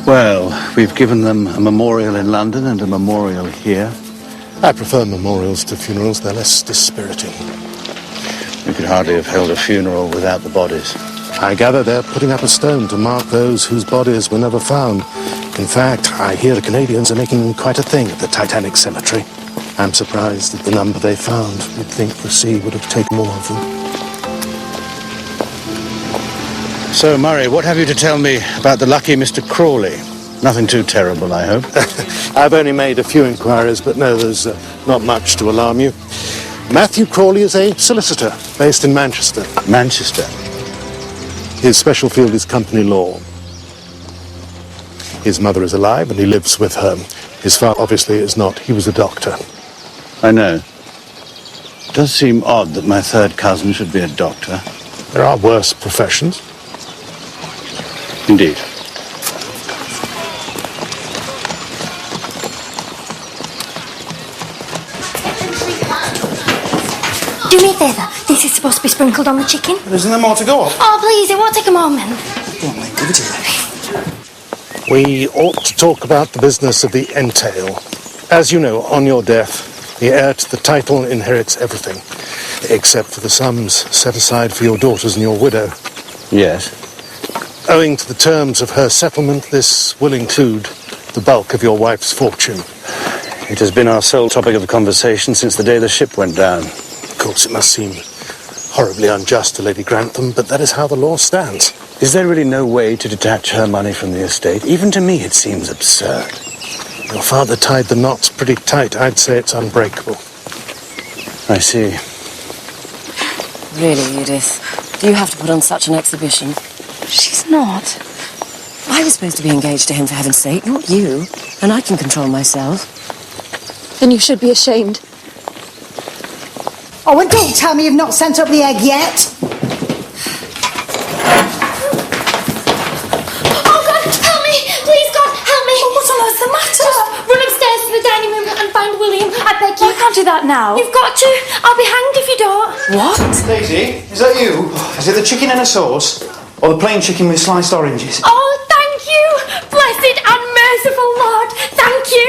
Well, we've given them a memorial in London and a memorial here. I prefer memorials to funerals. They're less dispiriting. We could hardly have held a funeral without the bodies. I gather they're putting up a stone to mark those whose bodies were never found. In fact, I hear the Canadians are making quite a thing at the Titanic cemetery. I'm surprised at the number they found. You'd think the sea would have taken more of them. So, Murray, what have you to tell me about the lucky Mr. Crawley? Nothing too terrible, I hope. I've only made a few inquiries, but no, there's not much to alarm you. Matthew Crawley is a solicitor based in Manchester. Manchester? His special field is company law. His mother is alive and he lives with her. His father obviously is not. He was a doctor. I know. It does seem odd that my third cousin should be a doctor. There are worse professions. Indeed. Do me a favour. This is supposed to be sprinkled on the chicken. Isn't there more to go? Oh, please, it won't take a moment. Go on, mate, give it here. We ought to talk about the business of the entail. As you know, on your death, the heir to the title inherits everything, except for the sums set aside for your daughters and your widow. Yes. Owing to the terms of her settlement, this will include the bulk of your wife's fortune. It has been our sole topic of conversation since the day the ship went down. Of course, it must seem horribly unjust to Lady Grantham, but that is how the law stands. Is there really no way to detach her money from the estate? Even to me, it seems absurd. Your father tied the knots pretty tight. I'd say it's unbreakable. I see. Really, Edith? Do you have to put on such an exhibition? She's not. I was supposed to be engaged to him, for heaven's sake, not you. And I can control myself. Then you should be ashamed. Oh, and don't tell me you've not sent up the egg yet. Oh, God, help me! Please, God, help me! Oh, what's on earth the matter? Just run upstairs to the dining room and find William. I beg you. I can't do that now. You've got to. I'll be hanged if you don't. What? Daisy, is that you? Is it the chicken in a sauce? Or the plain chicken with sliced oranges? Oh, thank you! Blessed and merciful Lord, thank you!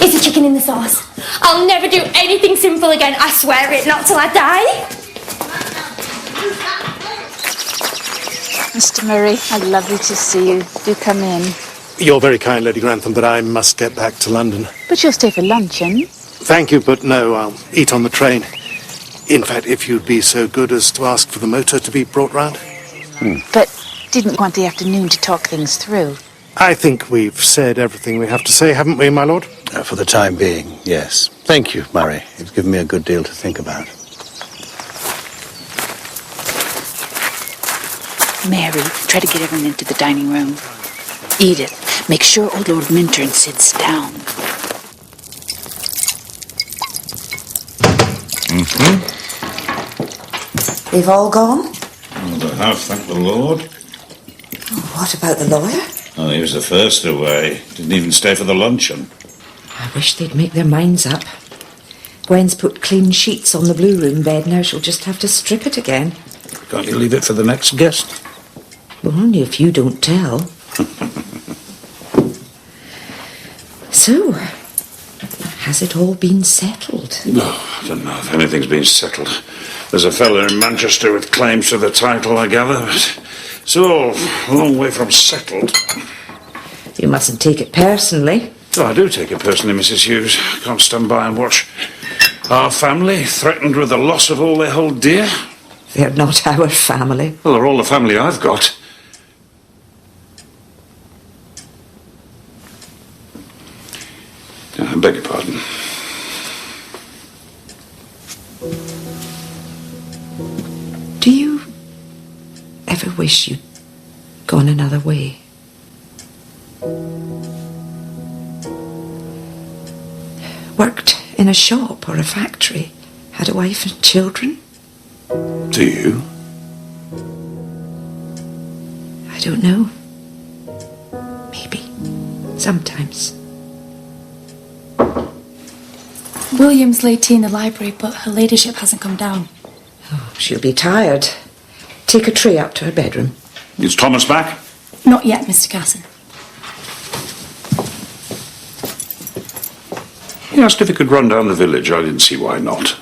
It's a chicken in the sauce. I'll never do anything sinful again, I swear it, not till I die. Mr. Murray, I'd lovely to see you. Do come in. You're very kind, Lady Grantham, but I must get back to London. But you'll stay for luncheon. Thank you, but no, I'll eat on the train. In fact, if you'd be so good as to ask for the motor to be brought round. But didn't want the afternoon to talk things through. I think we've said everything we have to say, haven't we, my lord? For the time being, yes. Thank you, Murray. You've given me a good deal to think about. Mary, try to get everyone into the dining room. Edith, make sure old Lord Minturn sits down. They've all gone? Well, they have, thank the Lord. What about the lawyer? Oh, he was the first away. Didn't even stay for the luncheon. I wish they'd make their minds up. Gwen's put clean sheets on the blue room bed, now she'll just have to strip it again. Can't you leave it for the next guest? Well, only if you don't tell. So, has it all been settled? Oh, I don't know if anything's been settled. There's a fellow in Manchester with claims to the title, I gather, but it's all a long way from settled. You mustn't take it personally. Oh, I do take it personally, Mrs. Hughes. I can't stand by and watch our family threatened with the loss of all they hold dear. They're not our family. Well, they're all the family I've got. I beg your pardon. Do you ever wish you'd gone another way? Worked in a shop or a factory, had a wife and children? Do you? I don't know. Maybe. Sometimes. William's laid tea in the library, but her ladyship hasn't come down. Oh, she'll be tired. Take a tray up to her bedroom. Is Thomas back? Not yet, Mr. Casson. He asked if he could run down the village. I didn't see why not.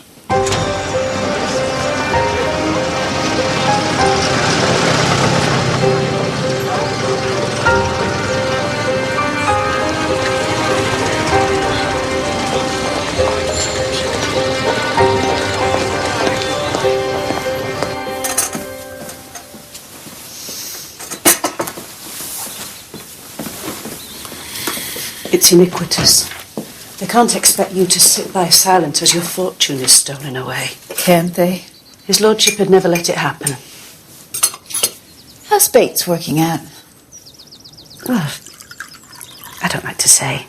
It's iniquitous. They can't expect you to sit by silent as your fortune is stolen away. Can't they? His lordship had never let it happen. How's Bates working out? Well, I don't like to say.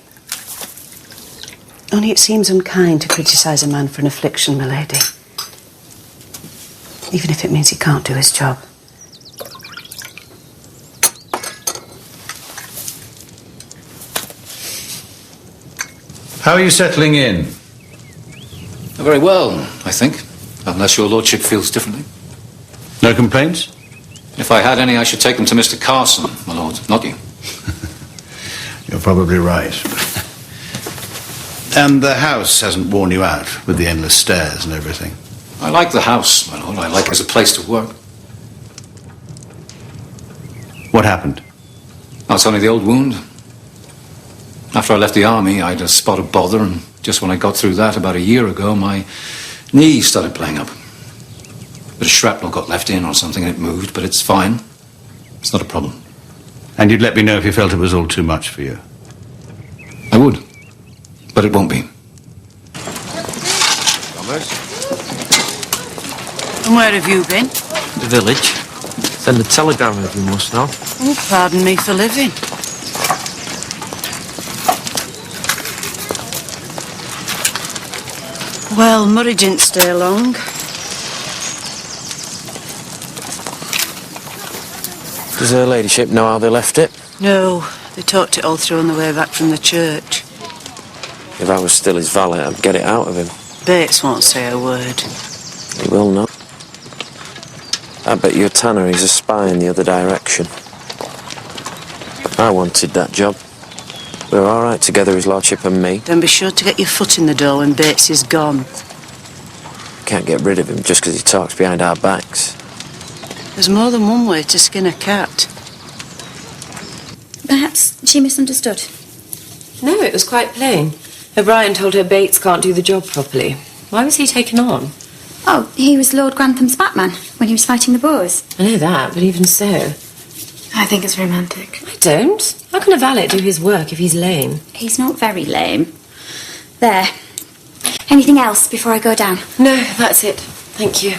Only it seems unkind to criticise a man for an affliction, my lady. Even if it means he can't do his job. How are you settling in? Very well, I think. Unless your lordship feels differently. No complaints? If I had any, I should take them to Mr. Carson, my lord, not you. You're probably right. And the house hasn't worn you out with the endless stairs and everything? I like the house, my lord. I like it as a place to work. What happened? Oh, it's only the old wound. After I left the army, I had a spot of bother, and just when I got through that about a year ago, my knee started playing up. A bit of shrapnel got left in or something, and it moved, but it's fine. It's not a problem. And you'd let me know if you felt it was all too much for you? I would, but it won't be. And where have you been? The village. Send a telegram if you must know. Oh, pardon me for living. Well, Murray didn't stay long. Does her ladyship know how they left it? No, they talked it all through on the way back from the church. If I was still his valet, I'd get it out of him. Bates won't say a word. He will not. I bet your Tanner he's a spy in the other direction. I wanted that job. We were all right together, his lordship and me. Then be sure to get your foot in the door when Bates is gone. Can't get rid of him just because he talks behind our backs. There's more than one way to skin a cat. Perhaps she misunderstood. No, it was quite plain. O'Brien told her Bates can't do the job properly. Why was he taken on? Oh, he was Lord Grantham's Batman when he was fighting the Boers. I know that, but even so. I think it's romantic. I don't. How can a valet do his work if he's lame? He's not very lame. There. Anything else before I go down? No, that's it. Thank you.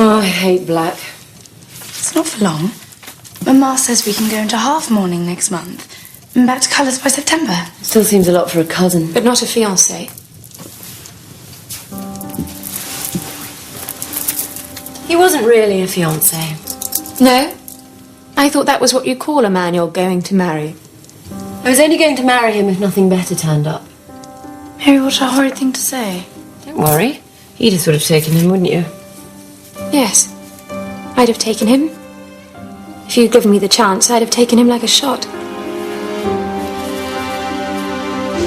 Oh, I hate black. It's not for long. Mamma says we can go into half mourning next month and back to colours by September. Still seems a lot for a cousin. But not a fiancé. He wasn't really a fiancé. No? I thought that was what you call a man you're going to marry. I was only going to marry him if nothing better turned up. Mary, what a horrid thing to say. Don't worry. Edith would have taken him, wouldn't you? Yes. I'd have taken him. If you'd given me the chance, I'd have taken him like a shot.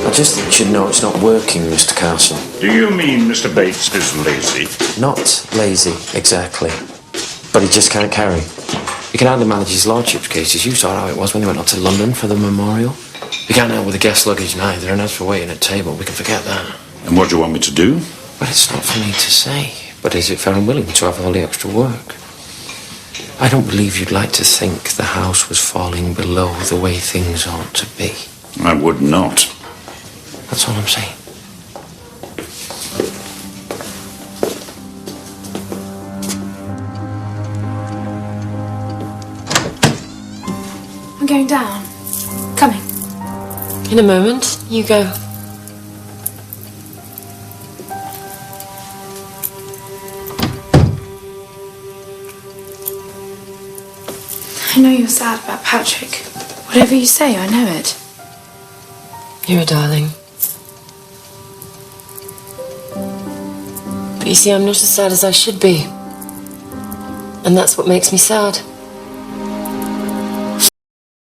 I just think you should know it's not working, Mr. Carson. Do you mean Mr. Bates is lazy? Not lazy, exactly. But he just can't carry. He can hardly manage his lordship's cases. You saw how it was when he went up to London for the memorial. He can't help with the guest luggage neither, and as for waiting at table, we can forget that. And what do you want me to do? Well, it's not for me to say. But is it fair and willing to have all the extra work? I don't believe you'd like to think the house was falling below the way things ought to be. I would not. That's all I'm saying. I'm going down. Coming. In a moment. You go. I know you're sad about Patrick. Whatever you say, I know it. You're a darling. But you see, I'm not as sad as I should be. And that's what makes me sad.